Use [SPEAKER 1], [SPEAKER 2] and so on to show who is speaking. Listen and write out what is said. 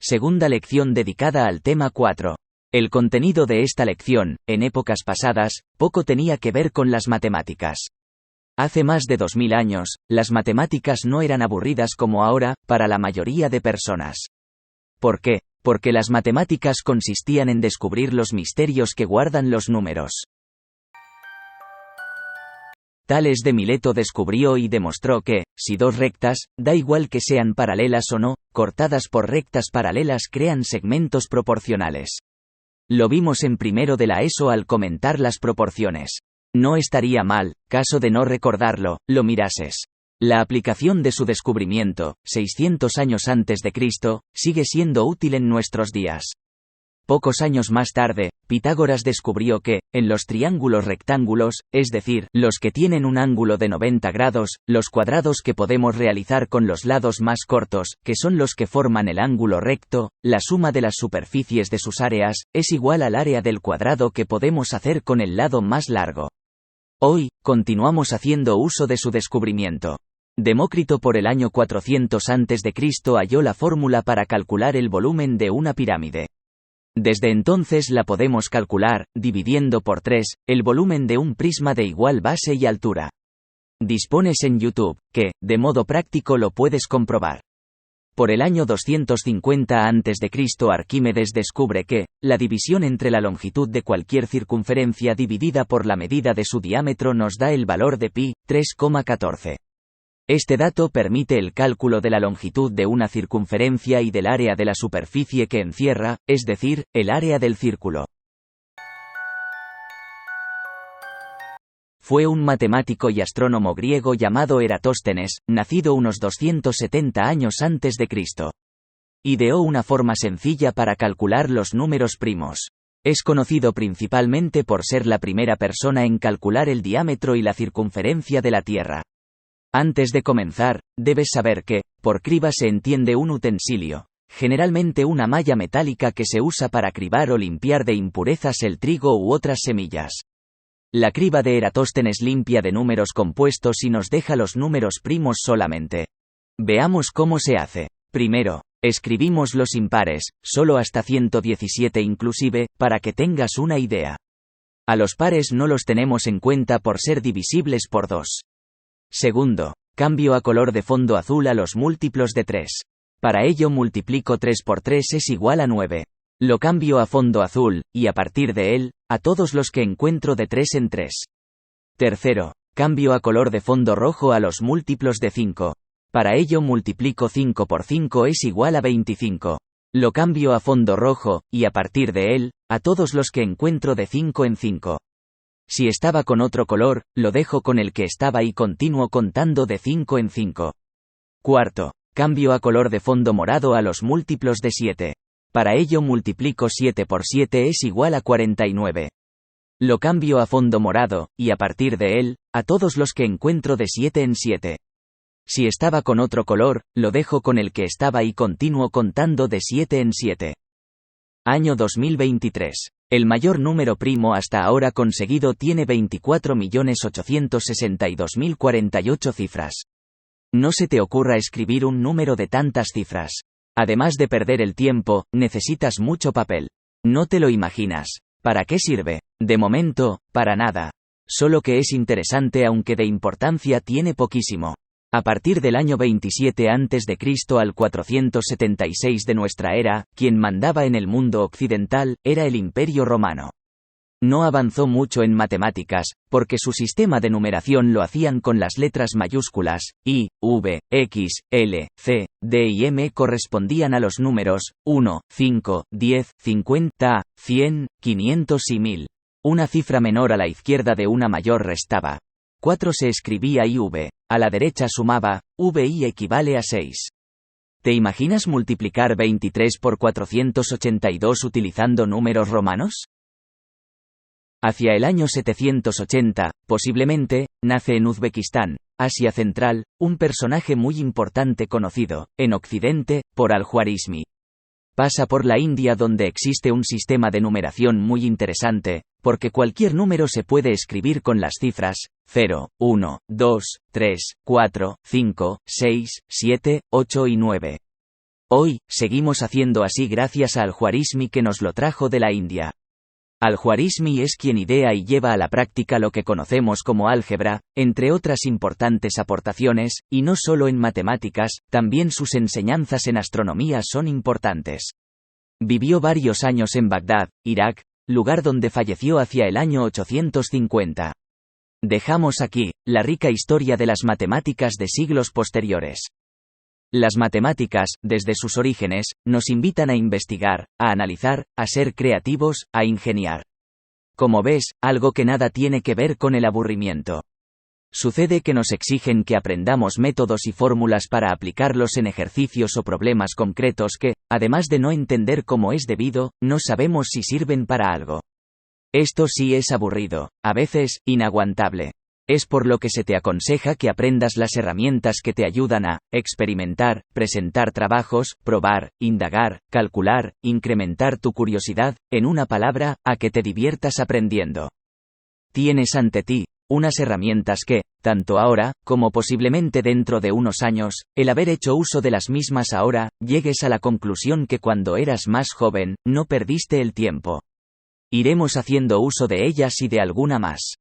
[SPEAKER 1] Segunda lección dedicada al tema 4. El contenido de esta lección, en épocas pasadas, poco tenía que ver con las matemáticas. Hace más de 2000 años, las matemáticas no eran aburridas como ahora, para la mayoría de personas. ¿Por qué? Porque las matemáticas consistían en descubrir los misterios que guardan los números. Tales de Mileto descubrió y demostró que, si dos rectas, da igual que sean paralelas o no, cortadas por rectas paralelas crean segmentos proporcionales. Lo vimos en primero de la ESO al comentar las proporciones. No estaría mal, caso de no recordarlo, lo mirases. La aplicación de su descubrimiento, 600 años antes de Cristo, sigue siendo útil en nuestros días. Pocos años más tarde, Pitágoras descubrió que, en los triángulos rectángulos, es decir, los que tienen un ángulo de 90 grados, los cuadrados que podemos realizar con los lados más cortos, que son los que forman el ángulo recto, la suma de las superficies de sus áreas, es igual al área del cuadrado que podemos hacer con el lado más largo. Hoy, continuamos haciendo uso de su descubrimiento. Demócrito por el año 400 a.C. halló la fórmula para calcular el volumen de una pirámide. Desde entonces la podemos calcular, dividiendo por 3, el volumen de un prisma de igual base y altura. Dispones en YouTube, que, de modo práctico lo puedes comprobar. Por el año 250 a.C. Arquímedes descubre que, la división entre la longitud de cualquier circunferencia dividida por la medida de su diámetro nos da el valor de pi, 3,14. Este dato permite el cálculo de la longitud de una circunferencia y del área de la superficie que encierra, es decir, el área del círculo. Fue un matemático y astrónomo griego llamado Eratóstenes, nacido unos 270 años antes de Cristo. Ideó una forma sencilla para calcular los números primos. Es conocido principalmente por ser la primera persona en calcular el diámetro y la circunferencia de la Tierra. Antes de comenzar, debes saber que, por criba se entiende un utensilio, generalmente una malla metálica que se usa para cribar o limpiar de impurezas el trigo u otras semillas. La criba de Eratóstenes limpia de números compuestos y nos deja los números primos solamente. Veamos cómo se hace. Primero, escribimos los impares, solo hasta 117 inclusive, para que tengas una idea. A los pares no los tenemos en cuenta por ser divisibles por 2. Segundo, cambio a color de fondo azul a los múltiplos de 3. Para ello multiplico 3 por 3 es igual a 9. Lo cambio a fondo azul, y a partir de él, a todos los que encuentro de 3 en 3. Tercero, cambio a color de fondo rojo a los múltiplos de 5. Para ello multiplico 5 por 5 es igual a 25. Lo cambio a fondo rojo, y a partir de él, a todos los que encuentro de 5 en 5. Si estaba con otro color, lo dejo con el que estaba y continúo contando de 5 en 5. Cuarto, cambio a color de fondo morado a los múltiplos de 7. Para ello multiplico 7 por 7 es igual a 49. Lo cambio a fondo morado, y a partir de él, a todos los que encuentro de 7 en 7. Si estaba con otro color, lo dejo con el que estaba y continúo contando de 7 en 7. Año 2023. El mayor número primo hasta ahora conseguido tiene 24.862.048 cifras. No se te ocurra escribir un número de tantas cifras. Además de perder el tiempo, necesitas mucho papel. No te lo imaginas. ¿Para qué sirve? De momento, para nada. Solo que es interesante aunque de importancia tiene poquísimo. A partir del año 27 a.C. al 476 de nuestra era, quien mandaba en el mundo occidental, era el Imperio Romano. No avanzó mucho en matemáticas, porque su sistema de numeración lo hacían con las letras mayúsculas, I, V, X, L, C, D y M correspondían a los números, 1, 5, 10, 50, 100, 500 y 1000. Una cifra menor a la izquierda de una mayor restaba. 4 se escribía IV, a la derecha sumaba, VI equivale a 6. ¿Te imaginas multiplicar 23 por 482 utilizando números romanos? Hacia el año 780, posiblemente, nace en Uzbekistán, Asia Central, un personaje muy importante conocido, en Occidente, por Al-Khwarizmi. Pasa por la India donde existe un sistema de numeración muy interesante, porque cualquier número se puede escribir con las cifras 0, 1, 2, 3, 4, 5, 6, 7, 8 y 9. Hoy, seguimos haciendo así gracias a Al-Khwarizmi que nos lo trajo de la India. Al-Khwarizmi es quien idea y lleva a la práctica lo que conocemos como álgebra, entre otras importantes aportaciones, y no solo en matemáticas, también sus enseñanzas en astronomía son importantes. Vivió varios años en Bagdad, Irak, lugar donde falleció hacia el año 850. Dejamos aquí la rica historia de las matemáticas de siglos posteriores. Las matemáticas, desde sus orígenes, nos invitan a investigar, a analizar, a ser creativos, a ingeniar. Como ves, algo que nada tiene que ver con el aburrimiento. Sucede que nos exigen que aprendamos métodos y fórmulas para aplicarlos en ejercicios o problemas concretos que, además de no entender cómo es debido, no sabemos si sirven para algo. Esto sí es aburrido, a veces, inaguantable. Es por lo que se te aconseja que aprendas las herramientas que te ayudan a experimentar, presentar trabajos, probar, indagar, calcular, incrementar tu curiosidad, en una palabra, a que te diviertas aprendiendo. Tienes ante ti unas herramientas que, tanto ahora, como posiblemente dentro de unos años, el haber hecho uso de las mismas ahora, llegues a la conclusión que cuando eras más joven, no perdiste el tiempo. Iremos haciendo uso de ellas y de alguna más.